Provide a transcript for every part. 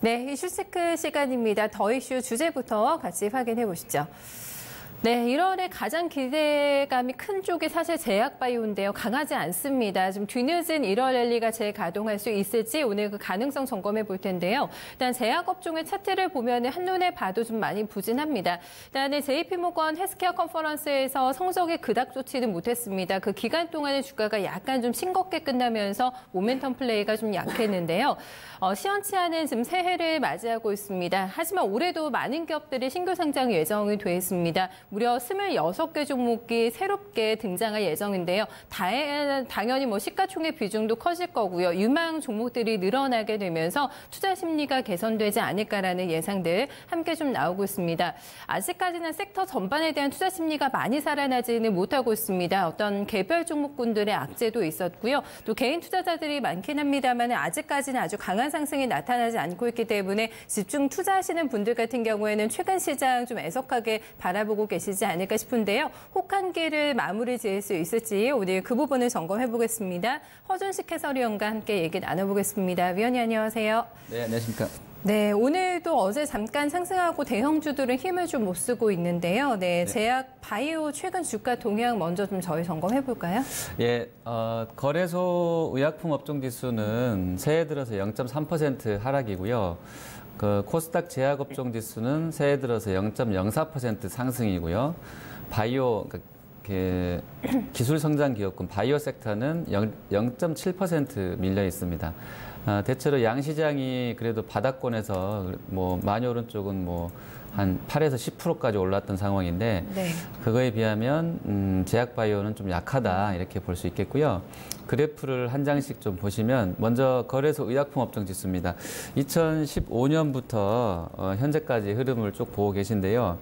네, 이슈체크 시간입니다. 더 이슈 주제부터 같이 확인해 보시죠. 네, 1월에 가장 기대감이 큰 쪽이 사실 제약바이오인데요. 강하지 않습니다. 좀 뒤늦은 1월 랠리가 재가동할 수 있을지 오늘 그 가능성 점검해 볼 텐데요. 일단 제약업종의 차트를 보면 한눈에 봐도 좀 많이 부진합니다. 일단은 JP모건 헬스케어 컨퍼런스에서 성적이 그닥 좋지는 못했습니다. 그 기간 동안의 주가가 약간 좀 싱겁게 끝나면서 모멘텀 플레이가 좀 약했는데요. 시원치 않은 지금 새해를 맞이하고 있습니다. 하지만 올해도 많은 기업들이 신규 상장 예정이 돼 있습니다. 무려 26개 종목이 새롭게 등장할 예정인데요. 당연히 시가총액 비중도 커질 거고요. 유망 종목들이 늘어나게 되면서 투자 심리가 개선되지 않을까라는 예상들 함께 좀 나오고 있습니다. 아직까지는 섹터 전반에 대한 투자 심리가 많이 살아나지는 못하고 있습니다. 어떤 개별 종목군들의 악재도 있었고요. 또 개인 투자자들이 많긴 합니다만 아직까지는 아주 강한 상승이 나타나지 않고 있기 때문에 집중 투자하시는 분들 같은 경우에는 최근 시장 좀 애석하게 바라보고 계시지 않을까 싶은데요. 혹한기를 마무리 지을 수 있을지 오늘 그 부분을 점검해 보겠습니다. 허준식 해설위원과 함께 얘기 나눠보겠습니다. 위원님 안녕하세요. 네, 안녕하십니까. 네, 오늘도 어제 잠깐 상승하고 대형주들은 힘을 좀 못 쓰고 있는데요. 네, 제약 바이오 최근 주가 동향 먼저 좀 저희 점검해 볼까요? 예, 거래소 의약품 업종 지수는 새해 들어서 0.3% 하락이고요. 그 코스닥 제약업종 지수는 새해 들어서 0.04% 상승이고요. 바이오 기술 성장 기업군 바이오 섹터는 0.7% 밀려 있습니다. 대체로 양시장이 그래도 바닥권에서 많이 오른 쪽은 한 8에서 10%까지 올랐던 상황인데 네. 그거에 비하면 제약바이오는 좀 약하다 이렇게 볼 수 있겠고요. 그래프를 한 장씩 좀 보시면 먼저 거래소 의약품 업종 지수입니다. 2015년부터 현재까지 흐름을 쭉 보고 계신데요.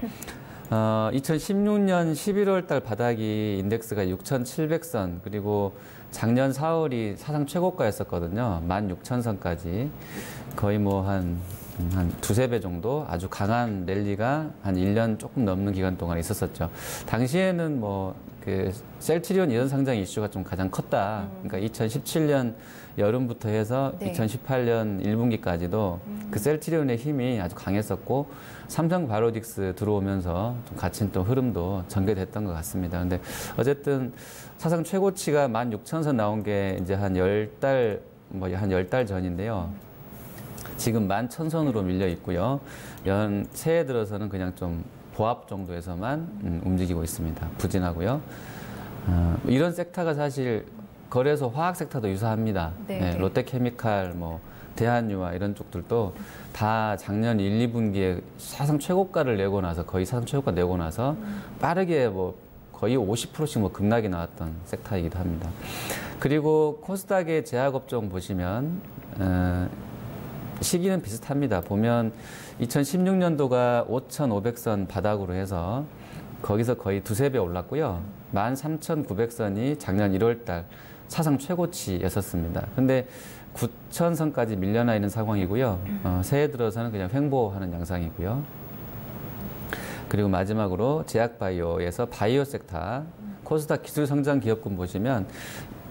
2016년 11월 달 바닥이 인덱스가 6,700선 그리고 작년 4월이 사상 최고가였었거든요. 16,000선까지 거의 한 두세 배 정도 아주 강한 랠리가 한 1년 조금 넘는 기간 동안 있었었죠. 당시에는 그 셀트리온 예전 상장 이슈가 좀 가장 컸다. 그러니까 2017년 여름부터 해서 네. 2018년 1분기까지도 그 셀트리온의 힘이 아주 강했었고 삼성 바이오로직스 들어오면서 좀 갇힌 또 흐름도 전개됐던 것 같습니다. 근데 어쨌든 사상 최고치가 16,000선 나온 게 이제 한 10달, 한 10달 전인데요. 지금 11,000선으로 밀려 있고요. 새해 들어서는 그냥 좀 보합 정도에서만 움직이고 있습니다. 부진하고요. 이런 섹터가 사실 거래소 화학 섹터도 유사합니다. 네. 네, 롯데케미칼, 대한유화 이런 쪽들도 다 작년 1, 2분기에 사상 최고가를 내고 나서 거의 사상 최고가 내고 나서 빠르게 거의 50%씩 급락이 나왔던 섹터이기도 합니다. 그리고 코스닥의 제약업종 보시면 시기는 비슷합니다. 보면 2016년도가 5,500선 바닥으로 해서 거기서 거의 두세 배 올랐고요. 13,900선이 작년 1월 달 사상 최고치였었습니다. 근데 9,000선까지 밀려나 있는 상황이고요. 새해 들어서는 그냥 횡보하는 양상이고요. 그리고 마지막으로 제약바이오에서 바이오 섹터, 코스닥 기술성장 기업군 보시면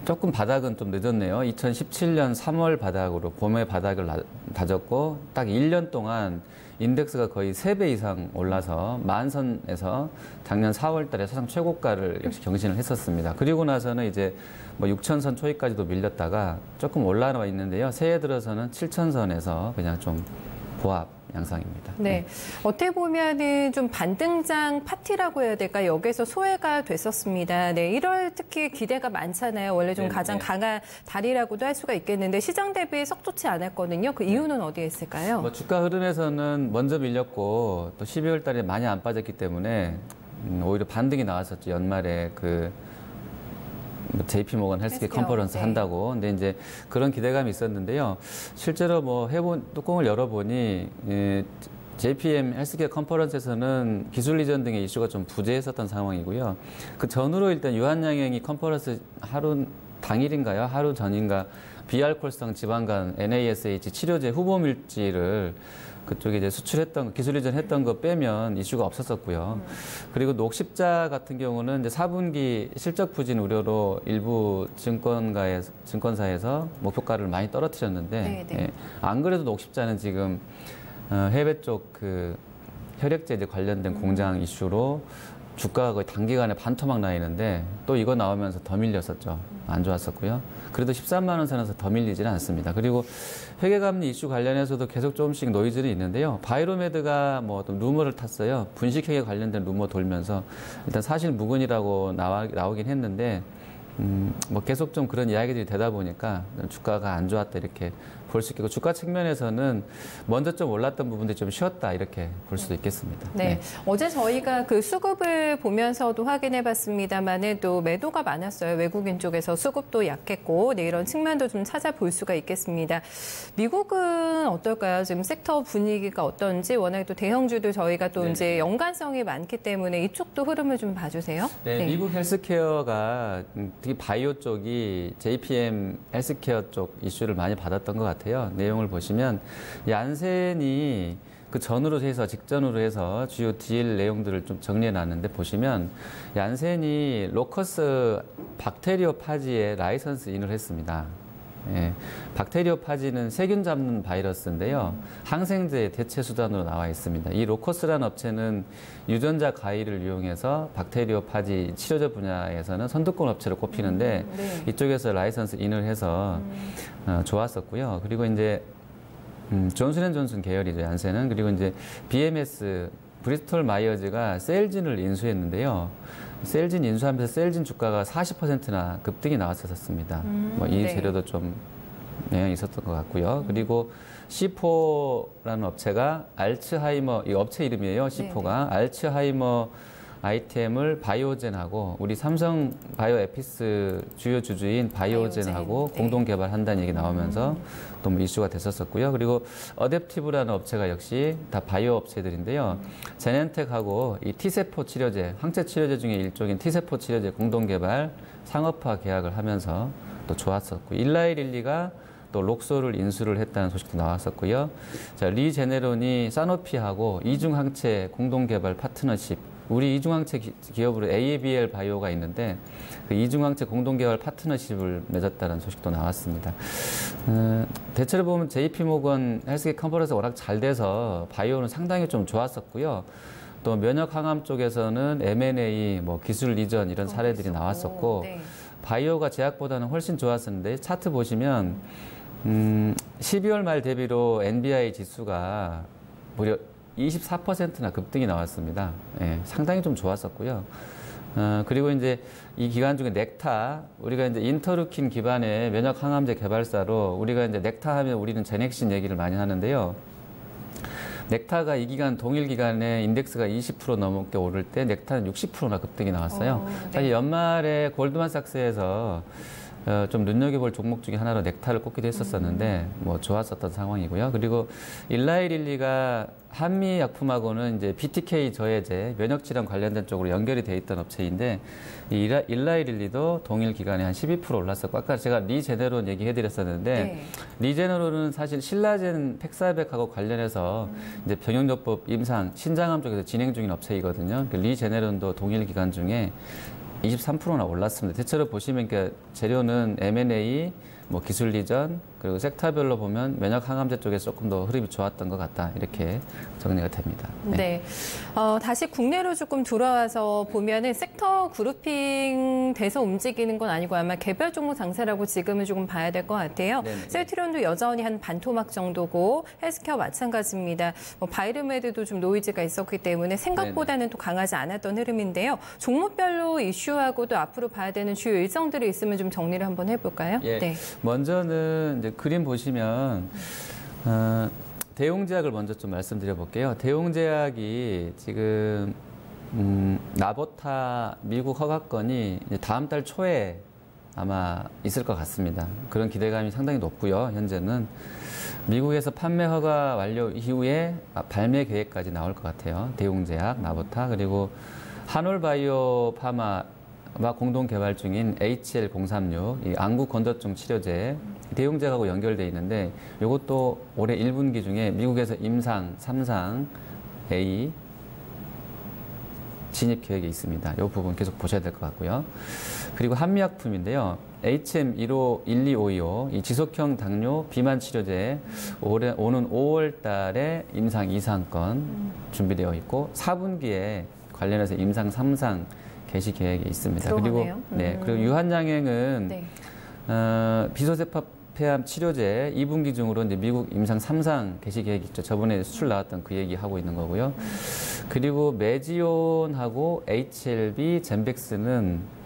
조금 바닥은 좀 늦었네요. 2017년 3월 바닥으로 봄에 바닥을 다졌고 딱 1년 동안 인덱스가 거의 3배 이상 올라서 10,000선에서 작년 4월 달에 사상 최고가를 역시 경신을 했었습니다. 그리고 나서는 이제 6,000선 초입까지도 밀렸다가 조금 올라와 있는데요. 새해 들어서는 7,000선에서 그냥 좀 보합 양상입니다. 네. 어떻게 보면은 좀 반등장 파티라고 해야 될까? 여기서 소외가 됐었습니다. 네. 1월 특히 기대가 많잖아요. 원래 좀 가장 강한 달이라고도 할 수가 있겠는데 시장 대비 썩 좋지 않았거든요. 그 이유는 어디에 있을까요? 주가 흐름에서는 먼저 밀렸고 또 12월 달에 많이 안 빠졌기 때문에 오히려 반등이 나왔었죠. 연말에 JP모건 헬스케어 컨퍼런스 네. 한다고. 근데 이제 그런 기대감이 있었는데요. 실제로 뚜껑을 열어보니 JPM 헬스케어 컨퍼런스에서는 기술 이전 등의 이슈가 좀 부재했었던 상황이고요. 그 전후로 일단 유한양행이 컨퍼런스 하루 당일인가요? 하루 전인가 비알코올성 지방간 NASH 치료제 후보 물질을 그쪽에 이제 수출했던 기술 이전했던 거 빼면 이슈가 없었었고요. 그리고 녹십자 같은 경우는 이제 4분기 실적 부진 우려로 일부 증권사에서 목표가를 많이 떨어뜨렸는데 예, 안 그래도 녹십자는 지금 해외 쪽 그 혈액제제 관련된 공장 이슈로 주가가 거의 단기간에 반토막 나 있는데 또 이거 나오면서 더 밀렸었죠. 안 좋았었고요. 그래도 13만 원 선에서 더 밀리지는 않습니다. 그리고 회계감리 이슈 관련해서도 계속 조금씩 노이즈는 있는데요. 바이로메드가 뭐 어떤 루머를 탔어요. 분식회계 관련된 루머 돌면서 일단 사실 무근이라고 나오긴 했는데 뭐 계속 좀 그런 이야기들이 되다 보니까 주가가 안 좋았다 이렇게 볼 수 있겠고 주가 측면에서는 먼저 좀 올랐던 부분들이 좀 쉬었다 이렇게 볼 수도 있겠습니다. 네. 네. 어제 저희가 그 수급을 보면서도 확인해 봤습니다만은 또 매도가 많았어요. 외국인 쪽에서 수급도 약했고 네, 이런 측면도 좀 찾아볼 수가 있겠습니다. 미국은 어떨까요? 지금 섹터 분위기가 어떤지 워낙 또 대형주도 저희가 또 이제 연관성이 많기 때문에 이쪽도 흐름을 좀 봐주세요. 네, 미국 헬스케어가 특히 바이오 쪽이 JPM 헬스케어 쪽 이슈를 많이 받았던 것 같아요. 내용을 보시면 얀센이 그 전후로 해서 직전으로 해서 주요 딜 내용들을 좀 정리해 놨는데 보시면 얀센이 로커스 박테리오파지에 라이선스 인을 했습니다. 예, 박테리오파지는 세균 잡는 바이러스인데요. 항생제 대체 수단으로 나와 있습니다. 이 로커스라는 업체는 유전자 가위를 이용해서 박테리오파지 치료제 분야에서는 선두권 업체로 꼽히는데 이쪽에서 라이선스 인을 해서 좋았었고요. 그리고 이제 존슨앤존슨 계열이죠, 얀센은. 그리고 이제 BMS 브리스톨 마이어즈가 셀진을 인수했는데요. 셀진 인수하면서 셀진 주가가 40%나 급등이 나왔었습니다. 뭐 이 재료도 좀 영향이 있었던 것 같고요. 그리고 C4라는 업체가 알츠하이머, 이 업체 이름이에요. C4가 알츠하이머 아이템을 바이오젠하고 우리 삼성 바이오에피스 주요 주주인 바이오젠하고 공동 개발한다는 얘기 나오면서 또 뭐 이슈가 됐었고요. 그리고 어댑티브라는 업체가 역시 다 바이오 업체들인데요. 제넨텍하고 이 T세포 치료제, 항체 치료제 중에 일종인 T세포 치료제 공동 개발 상업화 계약을 하면서 또 좋았었고 일라이릴리가 또 록소를 인수를 했다는 소식도 나왔었고요. 자, 리제네론이 사노피하고 이중항체 공동 개발 파트너십 우리 이중항체 기업으로 ABL 바이오가 있는데 그 이중항체 공동개발 파트너십을 맺었다는 소식도 나왔습니다. 대체로 보면 JP모건 헬스케어 컨퍼런스가 워낙 잘 돼서 바이오는 상당히 좀 좋았었고요. 또 면역 항암 쪽에서는 M&A, 뭐 기술 이전 이런 사례들이 나왔었고 바이오가 제약보다는 훨씬 좋았었는데 차트 보시면 12월 말 대비로 NBI 지수가 무려 24%나 급등이 나왔습니다. 예, 상당히 좀 좋았었고요. 그리고 이제 이 기간 중에 넥타, 우리가 이제 인터루킨 기반의 면역 항암제 개발사로 우리가 이제 넥타 하면 우리는 제넥신 얘기를 많이 하는데요. 넥타가 이 기간 동일 기간에 인덱스가 20% 넘게 오를 때 넥타는 60%나 급등이 나왔어요. 사실 연말에 골드만삭스에서 좀 눈여겨볼 종목 중에 하나로 넥타를 꼽기도 했었었는데 뭐 좋았었던 상황이고요. 그리고 일라이릴리가 한미약품하고는 이제 BTK 저해제 면역질환 관련된 쪽으로 연결이 돼 있던 업체인데 이 일라이릴리도 동일 기간에 한 12% 올랐었고 아까 제가 리제네론 얘기해드렸었는데 리제네론은 사실 신라젠 팩사백하고 관련해서 이제 병용요법 임상 신장암 쪽에서 진행 중인 업체이거든요. 리제네론도 동일 기간 중에 23%나 올랐습니다. 대체로 보시면 그러니까 재료는 M&A, 뭐 기술 이전, 그리고 섹터별로 보면 면역 항암제 쪽에 조금 더 흐름이 좋았던 것 같다. 이렇게 정리가 됩니다. 네. 다시 국내로 조금 돌아와서 보면은 섹터 그룹핑 돼서 움직이는 건 아니고 아마 개별 종목 장세라고 지금은 조금 봐야 될 것 같아요. 셀트리온도 여전히 한 반토막 정도고 헬스케어 마찬가지입니다. 뭐 바이르메드도 좀 노이즈가 있었기 때문에 생각보다는 또 강하지 않았던 흐름인데요. 종목별로 이슈하고도 앞으로 봐야 되는 주요 일정들이 있으면 좀 정리를 한번 해볼까요? 예. 네. 먼저는 이제 그림 보시면 대웅제약을 먼저 좀 말씀드려 볼게요. 대웅제약이 지금 나보타 미국 허가건이 이제 다음 달 초에 아마 있을 것 같습니다. 그런 기대감이 상당히 높고요. 현재는 미국에서 판매 허가 완료 이후에 발매 계획까지 나올 것 같아요. 대웅제약, 나보타 그리고 한올바이오 파마 와 공동 개발 중인 HL036, 이 안구 건조증 치료제 대웅제하고 연결되어 있는데 이것도 올해 1분기 중에 미국에서 임상 3상 A 진입 계획이 있습니다. 이 부분 계속 보셔야 될 것 같고요. 그리고 한미약품인데요. HM1252이 이 지속형 당뇨 비만 치료제 오는 5월 달에 임상 2상건 준비되어 있고 4분기에 관련해서 임상 3상 개시 계획이 있습니다. 들어가네요. 그리고 유한양행은 네. 비소세파폐암 치료제 2분기 중으로 이제 미국 임상 3상 개시 계획이 있죠. 저번에 수출 나왔던 그 얘기 하고 있는 거고요. 그리고 메지온하고 HLB, 젠백스는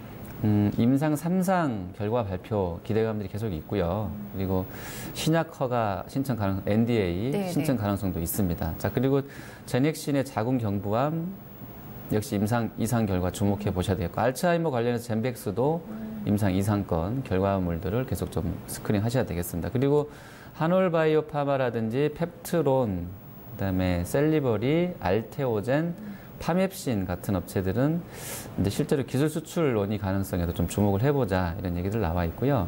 임상 3상 결과 발표 기대감들이 계속 있고요. 그리고 신약 허가 신청 가능, NDA 네, 신청 네. 가능성도 있습니다. 자, 그리고 제넥신의 자궁경부암 역시 임상 2상 결과 주목해 보셔야 되겠고, 알츠하이머 관련해서 젠백스도 임상 2상권 결과물들을 계속 좀 스크린 하셔야 되겠습니다. 그리고 한올바이오파마라든지 펩트론, 그다음에 셀리버리, 알테오젠, 파맵신 같은 업체들은 이제 실제로 기술 수출 논의 가능성에도 좀 주목을 해보자 이런 얘기들 나와 있고요.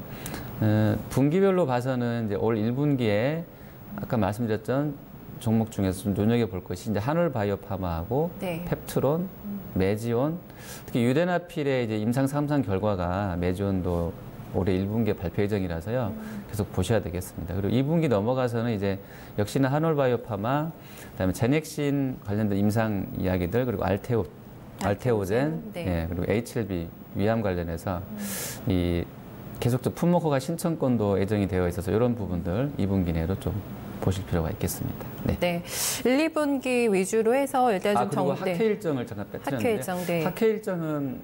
분기별로 봐서는 이제 올 1분기에 아까 말씀드렸던 종목 중에서 좀 눈여겨볼 것이 이제 한올바이오파마하고 네. 펩트론, 메지온, 특히 유데나필의 이제 임상 3상 결과가 메지온도 올해 1분기에 발표 예정이라서요. 계속 보셔야 되겠습니다. 그리고 2분기 넘어가서는 이제 역시나 한올바이오파마, 그다음에 제넥신 관련된 임상 이야기들, 그리고 알테오젠, 네. 예, 그리고 HLB 위암 관련해서 이 계속적 품목 허가 신청권도 예정이 되어 있어서 이런 부분들 2분기 내로 좀 보실 필요가 있겠습니다. 네. 네. 1, 2분기 위주로 해서 일단 좀 그리고 학회 네. 일정을 잠깐 빼뜨렸는데 학회 일정, 네. 학회 일정은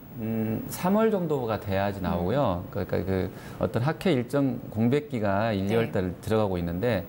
3월 정도가 돼야지 나오고요. 그러니까 그 어떤 학회 일정 공백기가 1, 네. 2월 달 들어가고 있는데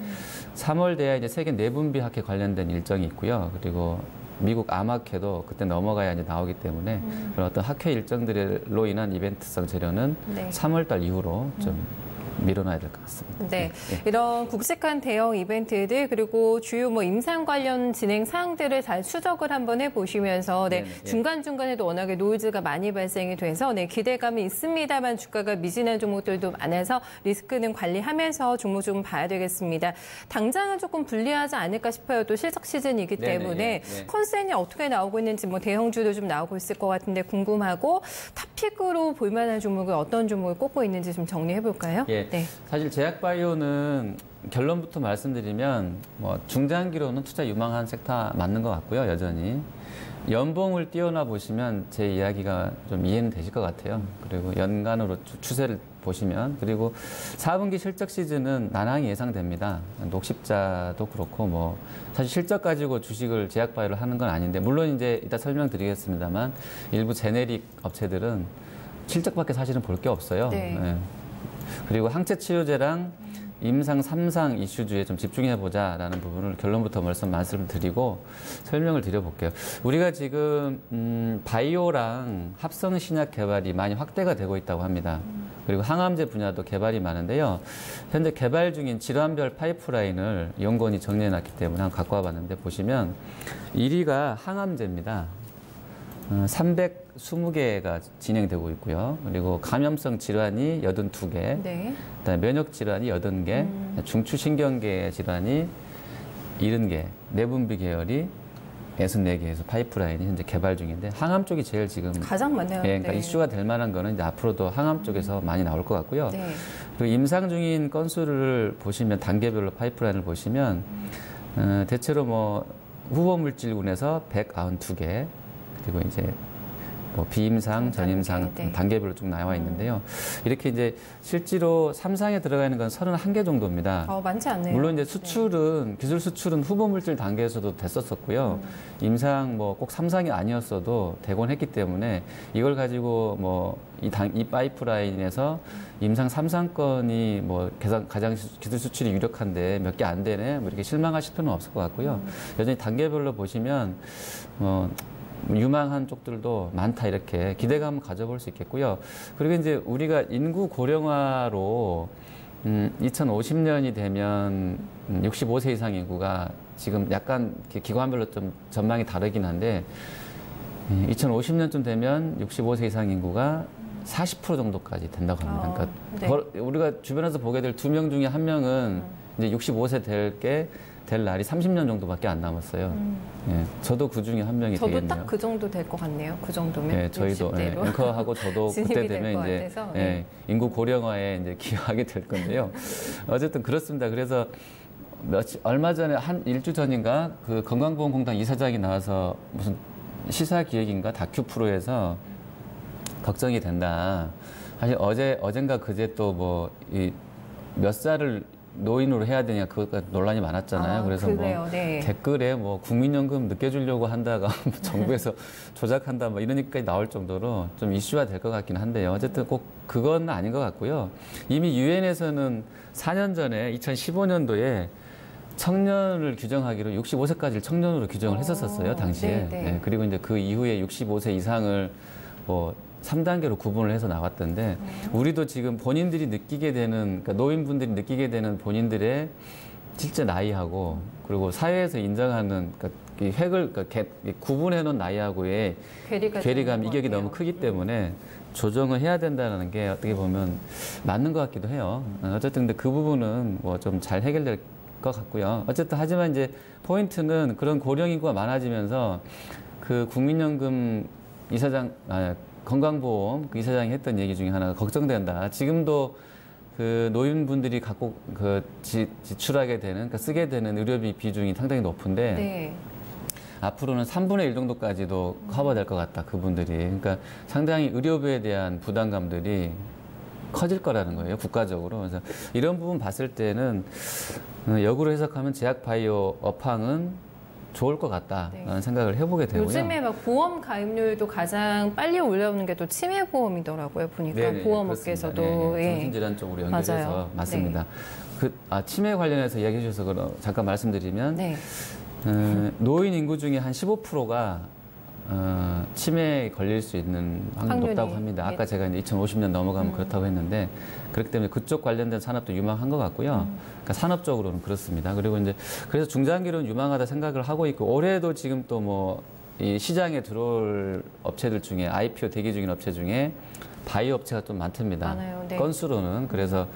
3월 돼야 이제 세계 내분비 학회 관련된 일정이 있고요. 그리고 미국 암학회도 그때 넘어가야 이제 나오기 때문에 그런 어떤 학회 일정들로 인한 이벤트성 재료는 네. 3월 달 이후로 좀 밀어놔야 될 것 같습니다. 네. 이런 굵직한 대형 이벤트들 그리고 주요 뭐 임상 관련 진행 사항들을 잘 추적을 한번 해보시면서 네. 네네, 예. 중간중간에도 워낙에 노이즈가 많이 발생이 돼서 네. 기대감이 있습니다만 주가가 미진한 종목들도 많아서 리스크는 관리하면서 종목 좀 봐야 되겠습니다. 당장은 조금 불리하지 않을까 싶어요. 또 실적 시즌이기 네네, 때문에 예, 예. 컨센이 어떻게 나오고 있는지 뭐 대형주도 좀 나오고 있을 것 같은데 궁금하고 탑픽으로 볼만한 종목을 어떤 종목을 꼽고 있는지 좀 정리해볼까요? 예. 네. 사실 제약바이오는 결론부터 말씀드리면 뭐 중장기로는 투자 유망한 섹터 맞는 것 같고요, 여전히. 연봉을 띄워나 보시면 제 이야기가 좀 이해는 되실 것 같아요. 그리고 연간으로 추세를 보시면. 그리고 4분기 실적 시즌은 난항이 예상됩니다. 녹십자도 그렇고 뭐 사실 실적 가지고 주식을 제약바이오를 하는 건 아닌데 물론 이제 이따 설명드리겠습니다만 일부 제네릭 업체들은 실적밖에 사실은 볼 게 없어요. 네. 예. 그리고 항체 치료제랑 임상 3상 이슈주에 좀 집중해보자라는 부분을 결론부터 말씀을 드리고 설명을 드려볼게요. 우리가 지금 바이오랑 합성 신약 개발이 많이 확대가 되고 있다고 합니다. 그리고 항암제 분야도 개발이 많은데요. 현재 개발 중인 질환별 파이프라인을 연구원이 정리해놨기 때문에 한번 갖고 와봤는데 보시면 1위가 항암제입니다. 320개가 진행되고 있고요. 그리고 감염성 질환이 82개, 네. 그다음에 면역 질환이 80개, 중추신경계 질환이 70개, 내분비 계열이 64개에서 파이프라인이 현재 개발 중인데 항암 쪽이 제일 지금 가장 많네요. 예, 그러니까 네. 이슈가 될 만한 거는 이제 앞으로도 항암 쪽에서 많이 나올 것 같고요. 네. 그리고 임상 중인 건수를 보시면 단계별로 파이프라인을 보시면 대체로 뭐 후보 물질군에서 192개 그리고 이제 뭐 비임상, 전임상 네. 단계별로 쭉 나와 있는데요. 이렇게 이제 실제로 3상에 들어가 있는 건 31개 정도입니다. 많지 않네요. 물론 이제 수출은 기술 수출은 후보 물질 단계에서도 됐었었고요. 임상 뭐 꼭 3상이 아니었어도 되곤 했기 때문에 이걸 가지고 뭐 이 파이프라인에서 임상 3상권이 뭐 가장 기술 수출이 유력한데 몇 개 안 되네 뭐 이렇게 실망하실 필요는 없을 것 같고요. 여전히 단계별로 보시면 유망한 쪽들도 많다 이렇게 기대감을 가져볼 수 있겠고요. 그리고 이제 우리가 인구 고령화로 2050년이 되면 65세 이상 인구가 지금 약간 기관별로 좀 전망이 다르긴 한데 2050년쯤 되면 65세 이상 인구가 40% 정도까지 된다고 합니다. 그러니까 네. 우리가 주변에서 보게 될 2명 중에 1명은 이제 65세 될 날이 30년 정도밖에 안 남았어요. 예, 저도 그 중에 1명이 저도 되겠네요. 딱 그 정도 될 것 같네요. 그 정도면. 예, 저희도 예, 앵커하고 저도 그때 되면 이제 예, 인구 고령화에 이제 기여하게 될 건데요. 어쨌든 그렇습니다. 그래서 얼마 전에 한 일주 전인가 그 건강보험공단 이사장이 나와서 무슨 시사 기획인가 다큐 프로에서 걱정이 된다. 사실 어젠가 그제 또 뭐 몇 살을 노인으로 해야 되냐 그것까지 논란이 많았잖아요. 그래서 그래요? 뭐 네. 댓글에 뭐 국민연금 늦게 주려고 한다가 정부에서 조작한다 뭐 이런 얘기까지 나올 정도로 좀 이슈화 될 것 같긴 한데요. 어쨌든 꼭 그건 아닌 것 같고요. 이미 유엔에서는 4년 전에 2015년도에 청년을 규정하기로 65세까지를 청년으로 규정을 했었어요, 당시에. 네. 네, 그리고 이제 그 이후에 65세 이상을 뭐 3단계로 구분을 해서 나왔던데 우리도 지금 본인들이 느끼게 되는 그러니까 노인분들이 느끼게 되는 본인들의 실제 나이하고 그리고 사회에서 인정하는 그러니까 이 획을 그러니까 구분해 놓은 나이하고의 괴리감 이격이 너무 크기 때문에 조정을 해야 된다는 게 어떻게 보면 맞는 것 같기도 해요. 어쨌든 근데 그 부분은 뭐 좀 잘 해결될 것 같고요. 어쨌든 하지만 이제 포인트는 그런 고령 인구가 많아지면서 그 국민연금 이사장 건강보험 그 이사장이 했던 얘기 중에 하나가 걱정된다. 지금도 그 노인분들이 갖고 그 지출하게 되는, 그러니까 쓰게 되는 의료비 비중이 상당히 높은데 네. 앞으로는 3분의 1 정도까지도 커버될 것 같다. 그분들이. 그러니까 상당히 의료비에 대한 부담감들이 커질 거라는 거예요. 국가적으로. 그래서 이런 부분 봤을 때는 역으로 해석하면 제약바이오 업황은 좋을 것 같다라는 네. 생각을 해보게 되고요. 요즘에 막 보험 가입률도 가장 빨리 올라오는 게 또 치매보험이더라고요. 보니까 네네, 보험업계에서도. 네, 정신질환 쪽으로 연결해서 맞아요. 맞습니다. 네. 치매 관련해서 이야기해 주셔서 잠깐 말씀드리면 네. 노인 인구 중에 한 15%가 치매에 걸릴 수 있는 확률이 높다고 합니다. 아까 제가 이제 2050년 넘어가면 그렇다고 했는데 그렇기 때문에 그쪽 관련된 산업도 유망한 것 같고요. 그러니까 산업적으로는 그렇습니다. 그리고 이제 그래서 중장기로는 유망하다 생각을 하고 있고 올해도 지금 또 뭐 이 시장에 들어올 업체들 중에 IPO 대기 중인 업체 중에 바이오 업체가 좀 많답니다. 많아요. 네. 건수로는. 그래서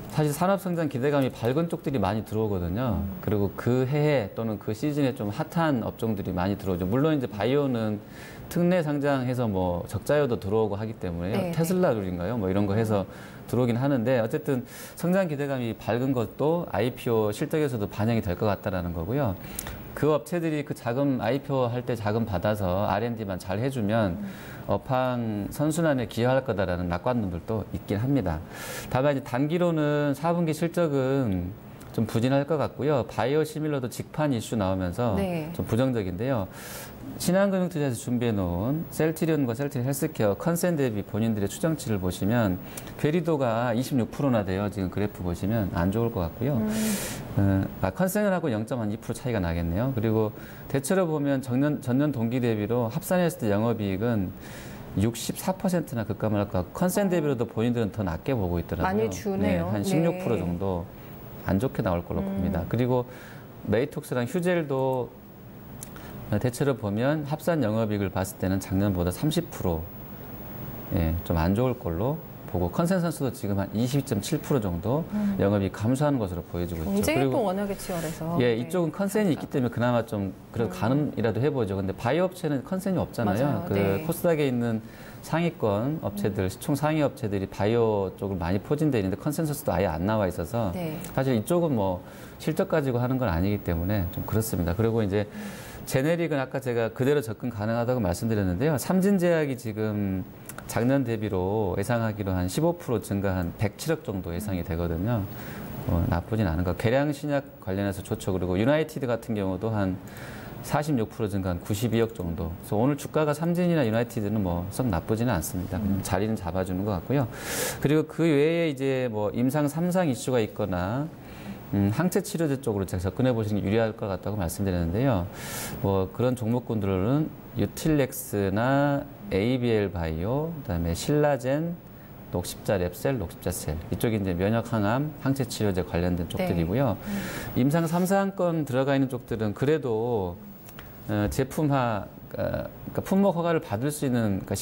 사실 산업성장 기대감이 밝은 쪽들이 많이 들어오거든요. 그리고 그 해에 또는 그 시즌에 좀 핫한 업종들이 많이 들어오죠. 물론 이제 바이오는 특례 상장해서 뭐 적자여도 들어오고 하기 때문에 네. 테슬라룰인가요? 뭐 이런 거 해서 들어오긴 하는데 어쨌든 성장 기대감이 밝은 것도 IPO 실적에서도 반영이 될 것 같다라는 거고요. 그 업체들이 그 자금 IPO 할 때 자금 받아서 R&D만 잘 해주면 업황 선순환에 기여할 거다라는 낙관론들도 있긴 합니다. 다만 이제 단기로는 4분기 실적은 좀 부진할 것 같고요. 바이오 시밀러도 직판 이슈 나오면서 네. 좀 부정적인데요. 신한금융투자에서 준비해 놓은 셀트리온과 셀트리온 헬스케어 컨센 대비 본인들의 추정치를 보시면 괴리도가 26%나 돼요. 지금 그래프 보시면 안 좋을 것 같고요. 컨센하고 0.2% 차이가 나겠네요. 그리고 대체로 보면 전년 동기 대비로 합산했을 때 영업이익은 64%나 급감을 할 것 같고 컨센 대비로도 본인들은 더 낮게 보고 있더라고요. 많이 주네요. 네, 한 16% 네. 정도 안 좋게 나올 걸로 봅니다. 그리고 메이톡스랑 휴젤도 대체로 보면 합산 영업이익을 봤을 때는 작년보다 30% 예, 좀 안 좋을 걸로 보고 컨센서스도 지금 한 22.7% 정도 영업이익 감소하는 것으로 보여지고 있죠. 경쟁이 또 워낙에 치열해서. 예, 네. 이쪽은 컨센이 있기 때문에 그나마 좀 그래도 가늠이라도 해보죠. 근데 바이오 업체는 컨센이 없잖아요. 맞아요. 그 네. 코스닥에 있는 상위권 업체들, 시총 상위 업체들이 바이오 쪽으로 많이 포진되어 있는데 컨센서스도 아예 안 나와 있어서 네. 사실 이쪽은 뭐 실적 가지고 하는 건 아니기 때문에 좀 그렇습니다. 그리고 이제 제네릭은 아까 제가 그대로 접근 가능하다고 말씀드렸는데요. 삼진제약이 지금 작년 대비로 예상하기로 한 15% 증가한 107억 정도 예상이 되거든요. 나쁘진 않은 것. 계량신약 관련해서 좋죠. 그리고 유나이티드 같은 경우도 한 46% 증가한 92억 정도. 그래서 오늘 주가가 삼진이나 유나이티드는 뭐 썩 나쁘지는 않습니다. 그냥 자리는 잡아주는 것 같고요. 그리고 그 외에 이제 뭐 임상 3상 이슈가 있거나 항체 치료제 쪽으로 제가 접근해 보시는 게 유리할 것 같다고 말씀드렸는데요. 뭐 그런 종목군들은 유틸렉스나 ABL 바이오, 그다음에 신라젠, 녹십자 랩셀, 녹십자 셀 이쪽이 이제 면역 항암, 항체 치료제 관련된 쪽들이고요. 임상 3상권 들어가 있는 쪽들은 그래도 제품화 그러니까 품목 허가를 받을 수 있는 그러니까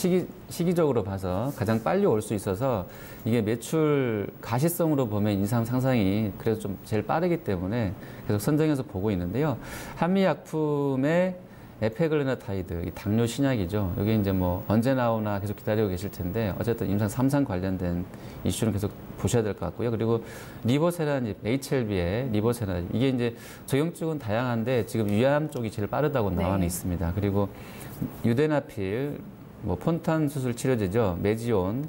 시기적으로 봐서 가장 빨리 올 수 있어서 이게 매출 가시성으로 보면 인상 상상이 그래도 좀 제일 빠르기 때문에 계속 선정해서 보고 있는데요. 한미약품의 에페글레나타이드, 이 당뇨 신약이죠. 이게 이제 뭐 언제 나오나 계속 기다리고 계실 텐데 어쨌든 임상 3상 관련된 이슈는 계속 보셔야 될 것 같고요. 그리고 리보세라닙, HLB의 리보세라닙 이게 이제 적용 쪽은 다양한데 지금 위암 쪽이 제일 빠르다고 나와 있습니다. 그리고 유데나필, 뭐 폰탄 수술 치료제죠. 메지온은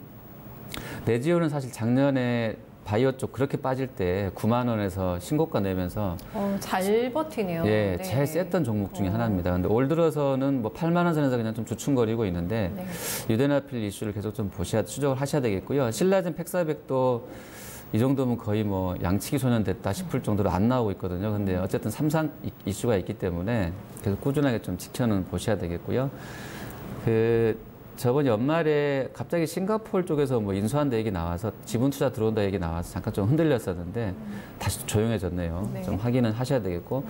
사실 작년에 바이오 쪽 그렇게 빠질 때 9만 원에서 신고가 내면서 잘 버티네요. 예, 제일 셌던 종목 중에 하나입니다. 근데 올 들어서는 뭐 8만 원 선에서 그냥 좀 주춤거리고 있는데 유데나필 이슈를 계속 좀 추적을 하셔야 되겠고요. 신라젠 팩사백도 이 정도면 거의 뭐 양치기 소년 됐다 싶을 정도로 안 나오고 있거든요. 근데 어쨌든 3상 이슈가 있기 때문에 계속 꾸준하게 좀 지켜는 보셔야 되겠고요. 저번 연말에 갑자기 싱가포르 쪽에서 뭐 인수한다 얘기 나와서 지분 투자 들어온다 얘기 나와서 잠깐 좀 흔들렸었는데 다시 조용해졌네요. 좀 확인은 하셔야 되겠고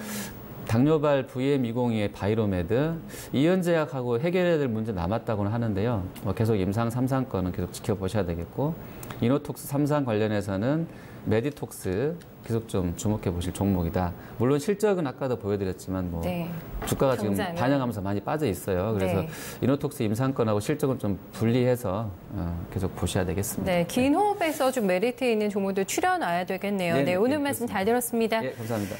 당뇨발 VM202의 바이로메드 이연제약하고 해결해야 될 문제 남았다고는 하는데요. 계속 임상 3상 건은 계속 지켜보셔야 되겠고 이노톡스 3상 관련해서는 메디톡스 계속 좀 주목해 보실 종목이다. 물론 실적은 아까도 보여드렸지만 뭐 주가가 지금 반영하면서 많이 빠져 있어요. 그래서 이노톡스 임상권하고 실적은 좀 분리해서 계속 보셔야 되겠습니다. 네, 긴 호흡에서 좀 메리트 있는 종목들 추려놔야 되겠네요. 네, 오늘 말씀 잘 들었습니다. 네, 감사합니다.